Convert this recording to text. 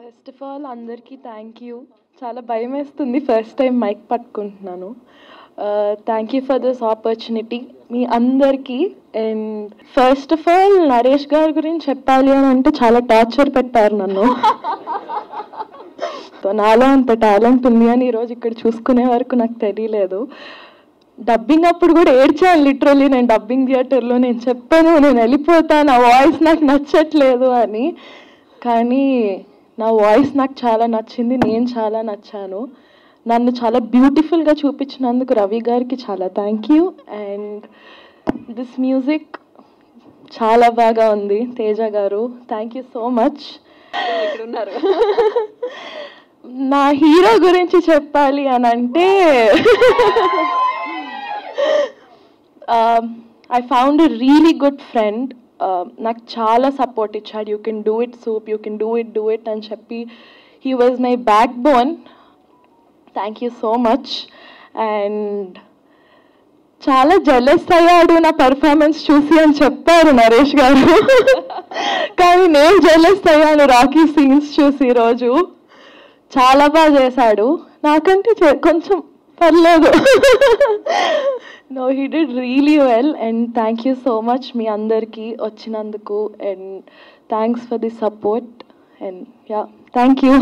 First of all అందరికీ thank you. చాలా భయం వేస్తుంది, ఫస్ట్ టైం మైక్ పట్టుకుంటున్నాను. Thank you for this opportunity మీ అందరికీ. And first of all Naresh గారి గురించి చెప్పాలి అని అంటే చాలా టార్చర్ పెట్టారు నన్ను. నాలో అంత టాలెంట్ ఉంది అని ఈరోజు ఇక్కడ చూసుకునే వరకు నాకు తెలియలేదు. డబ్బింగ్ అప్పుడు కూడా ఏడ్చాను లిటరల్లీ. నేను డబ్బింగ్ థియేటర్లో నేను చెప్పాను నేను వెళ్ళిపోతాను, ఆ వాయిస్ నాకు నచ్చట్లేదు అని. కానీ నా వాయిస్ నాకు చాలా నచ్చింది, నేను చాలా నచ్చాను. నన్ను చాలా బ్యూటిఫుల్గా చూపించినందుకు రవి గారికి చాలా thank you. And this music చాలా బాగా ఉంది. తేజ గారు థ్యాంక్ యూ సో మచ్. ఇక్కడ ఉన్నారు. నా హీరో గురించి చెప్పాలి అని అంటే I found a really good friend. నాకు చాలా సపోర్ట్ ఇచ్చాడు. You can do it soup, you can do it అని చెప్పి he was my back bone. Thank you so much. And చాలా జెలస్ అయ్యాడు నా పర్ఫార్మెన్స్ చూసి అని చెప్పారు నరేష్ గారు. కానీ నేను జెలస్ అయ్యాను రాకీ సీన్స్ చూసి. ఈరోజు చాలా బాగా చేశాడు, నాకంటే కొంచెం పర్లేదు. No, he did really well. And thank you so much మీ అందరికీ వచ్చినందుకు. And thanks for the support. And yeah, thank you.